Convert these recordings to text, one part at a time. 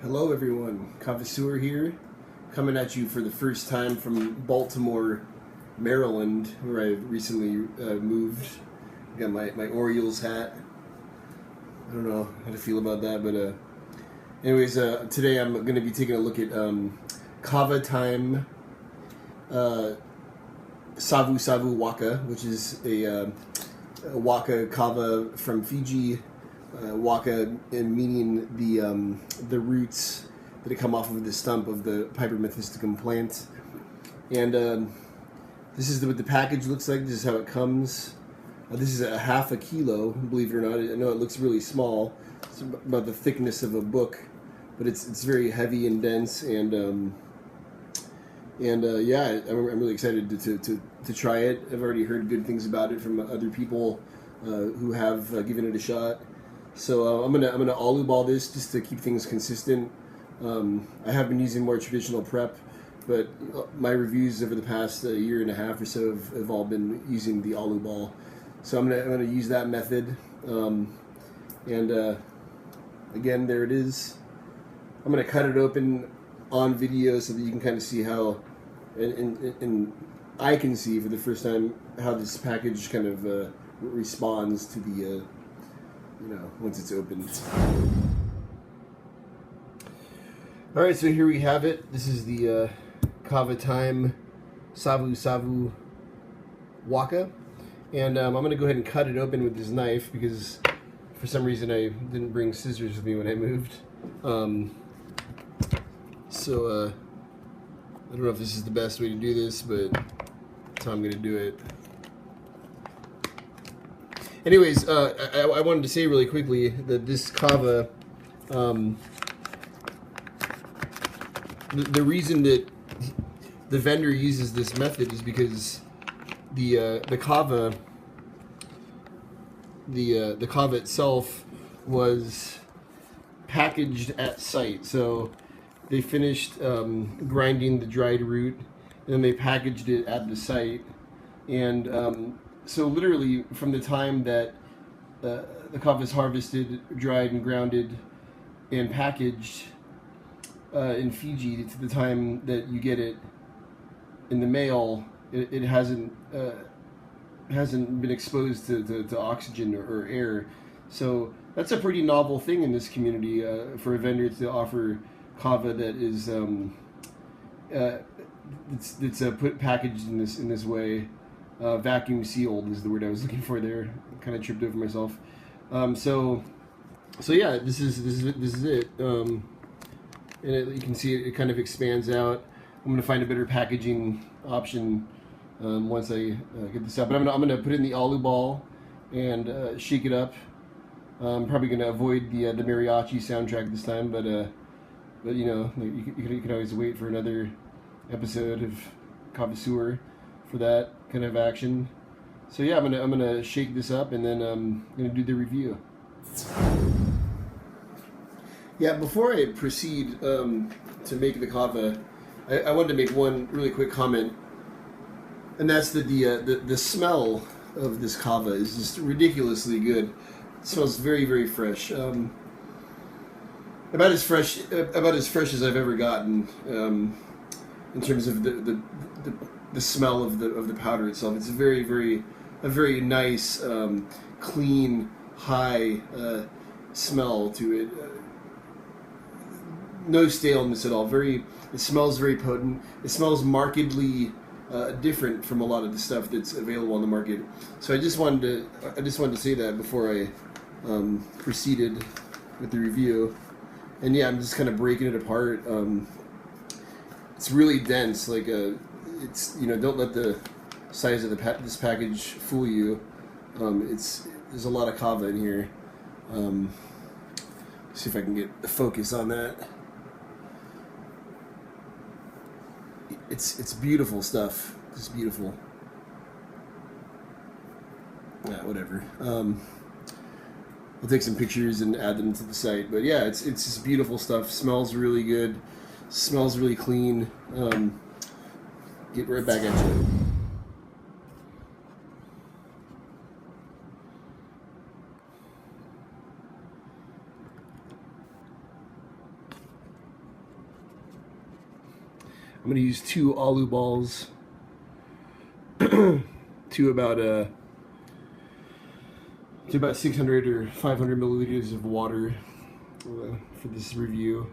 Hello everyone, Kava here, coming at you for the first time from Baltimore, Maryland, where I recently moved. Got my Orioles hat. I don't know how to feel about that, but anyways, today I'm going to be taking a look at Kava Time Savusavu Waka, which is a Waka Kava from Fiji. Waka, meaning the roots that come off of the stump of the Piper methysticum plant. And this is what the package looks like. This is how it comes. This is a half a kilo, believe it or not. I know it looks really small. It's about the thickness of a book, but it's very heavy and dense. And yeah, I'm really excited to try it. I've already heard good things about it from other people who have given it a shot. So I'm gonna aloo ball this just to keep things consistent. I have been using more traditional prep, but my reviews over the past year and a half or so have all been using the aloo ball. So I'm gonna use that method. Again, there it is. I'm gonna cut it open on video so that you can kind of see how, and I can see for the first time how this package kind of responds to the. Once it's opened. Alright, so here we have it. This is the Kava Time Savusavu Waka. And I'm going to go ahead and cut it open with this knife because for some reason I didn't bring scissors with me when I moved. I don't know if this is the best way to do this, but that's how I'm going to do it. Anyways, I wanted to say really quickly that this kava, the reason that the vendor uses this method is because the kava itself was packaged at site. So they finished grinding the dried root, and then they packaged it at the site, and so literally, from the time that the kava is harvested, dried, and grounded, and packaged in Fiji to the time that you get it in the mail, it hasn't been exposed to oxygen or air. So that's a pretty novel thing in this community for a vendor to offer kava that is it's put packaged in this way. Vacuum sealed is the word I was looking for there. Kind of tripped over myself. So yeah, this is it. And you can see it kind of expands out. I'm gonna find a better packaging option once I get this out. But I'm gonna put it in the aloo ball and shake it up. I'm probably gonna avoid the mariachi soundtrack this time, but you know, you can always wait for another episode of Kava for that kind of action. So yeah, I'm gonna shake this up and then I'm gonna do the review. Yeah, before I proceed to make the kava, I wanted to make one really quick comment, and that's that the smell of this kava is just ridiculously good. It smells very, very fresh. About as fresh as I've ever gotten in terms of the smell of the powder itself. It's a very nice, clean, high smell to it. No staleness at all. It smells very potent. It smells markedly different from a lot of the stuff that's available on the market. So I just wanted to say that before I proceeded with the review. And yeah, I'm just kind of breaking it apart. It's really dense. Like it's don't let the size of this package fool you. There's a lot of kava in here. See if I can get the focus on that. It's beautiful stuff. It's beautiful. Yeah, whatever. I'll take some pictures and add them to the site. But yeah, it's just beautiful stuff. Smells really good. Smells really clean. Get right back at you. I'm gonna use 2 aloo balls to about 600 or 500 milliliters of water for this review.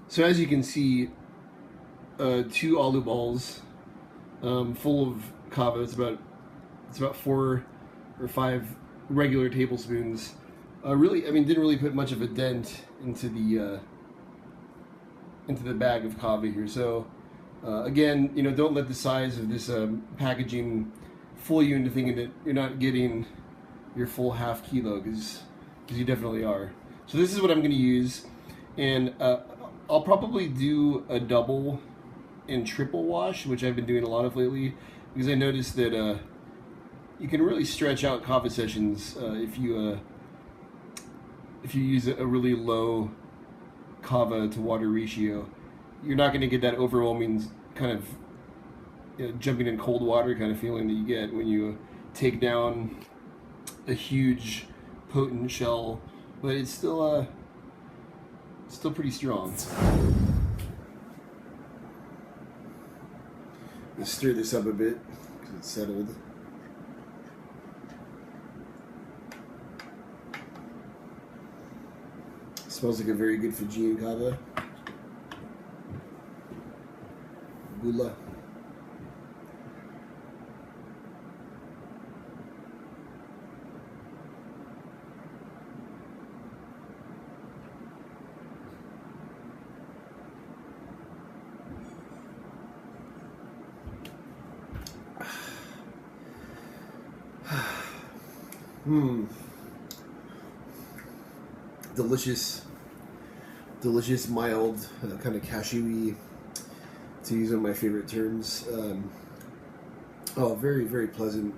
So as you can see, 2 aloo balls full of kava. It's about 4 or 5 regular tablespoons. Really, I mean, didn't really put much of a dent into the bag of kava here. So again, you know, don't let the size of this packaging fool you into thinking that you're not getting your full half kilo, because you definitely are. So this is what I'm going to use, and I'll probably do a double and triple wash, which I've been doing a lot of lately, because I noticed that you can really stretch out kava sessions if you use a really low kava to water ratio. You're not going to get that overwhelming kind of, you know, jumping in cold water kind of feeling that you get when you take down a huge potent shell, but it's still pretty strong. Let's stir this up a bit because it's settled. Smells like a very good Fijian kava. Gula. Delicious, mild, kind of cashewy, to use one of my favorite terms. Very, very pleasant,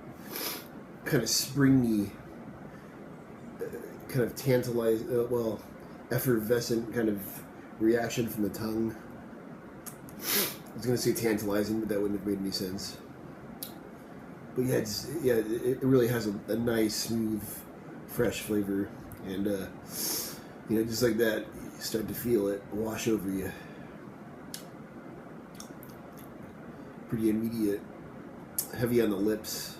kind of springy, kind of tantalizing, effervescent kind of reaction from the tongue. I was going to say tantalizing, but that wouldn't have made any sense. But yeah, it really has a nice, smooth, fresh flavor, and you know, just like that, you start to feel it wash over you. Pretty immediate, heavy on the lips,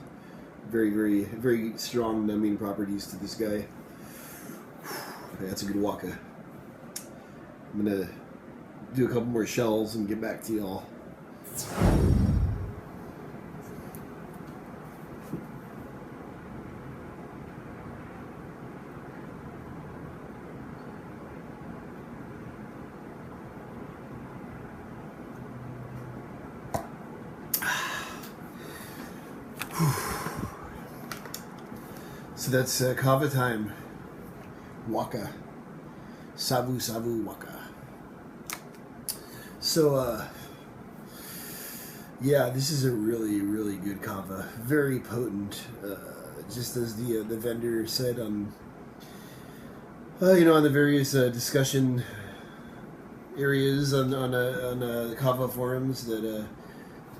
very, very, very strong numbing properties to this guy. Okay, that's a good waka. I'm gonna do a couple more shells and get back to y'all. So that's Kava Time Waka. Savusavu Waka. So, yeah, this is a really, really good kava. Very potent. Just as the vendor said on, you know, on the various discussion areas on kava forums, that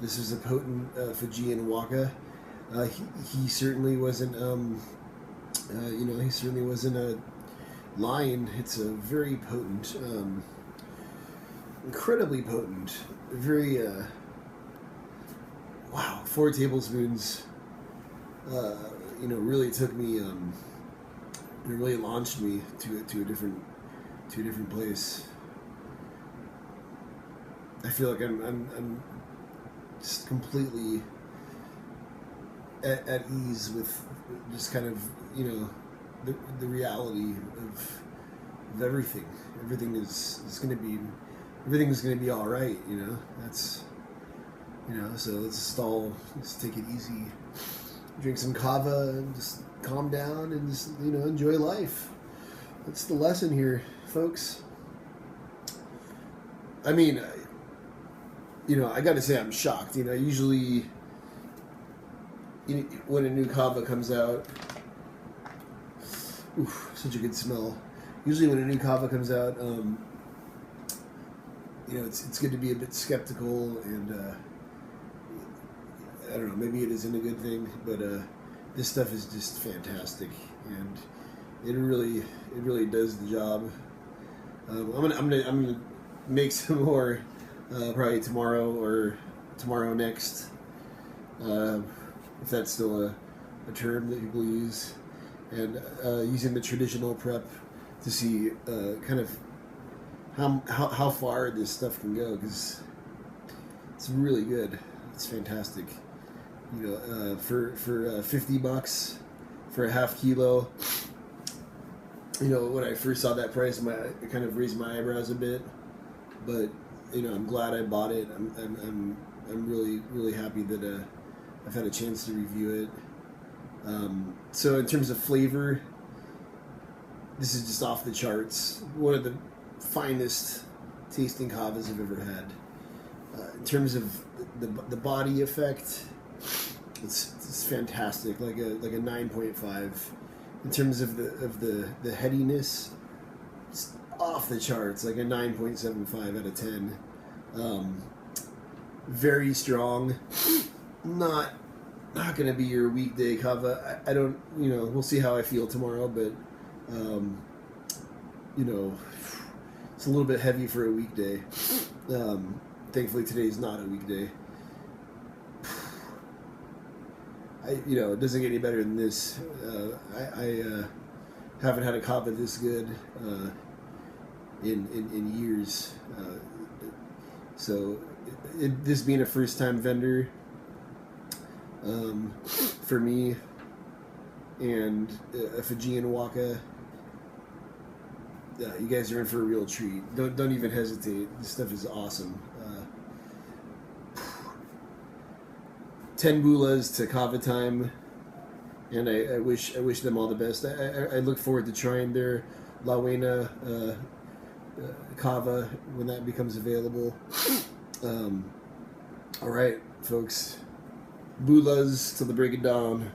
this is a potent Fijian waka. He certainly wasn't, you know, he certainly wasn't lying. It's a very potent, incredibly potent, very, wow, 4 tablespoons, you know, really took me, it really launched me to a different place. I feel like I'm just completely at ease with just kind of, you know, the reality of everything. Everything's gonna be all right, you know. That's, you know, so let's take it easy, drink some kava, and just calm down and just, you know, enjoy life. That's the lesson here, folks. I mean, you know, I gotta say I'm shocked. You know, usually, you know, when a new kava comes out, oof, such a good smell. Usually when a new kava comes out, you know, it's good to be a bit skeptical, and I don't know, maybe it isn't a good thing, but this stuff is just fantastic, and it really does the job. I'm gonna make some more probably tomorrow or tomorrow next, if that's still a term that people use, and using the traditional prep to see kind of how far this stuff can go, because it's really good. It's fantastic. You know, for $50 for a half kilo. You know, when I first saw that price, it kind of raised my eyebrows a bit, but you know, I'm glad I bought it. I'm really happy that I've had a chance to review it. So in terms of flavor, this is just off the charts. One of the finest tasting kavas I've ever had. In terms of the body effect, it's fantastic, like a 9.5. In terms of the headiness, it's off the charts, like a 9.75 out of 10. Very strong. Not gonna be your weekday kava. I don't, you know, we'll see how I feel tomorrow, but you know, it's a little bit heavy for a weekday. Thankfully today's not a weekday. You know, it doesn't get any better than this. I haven't had a kava this good in years. So this being a first time vendor for me, and a Fijian Waka, you guys are in for a real treat. Don't even hesitate. This stuff is awesome. 10 bulas to Kava Time, and I wish them all the best. I look forward to trying their La Buena Kava when that becomes available. All right, folks. Bulas till the break of dawn.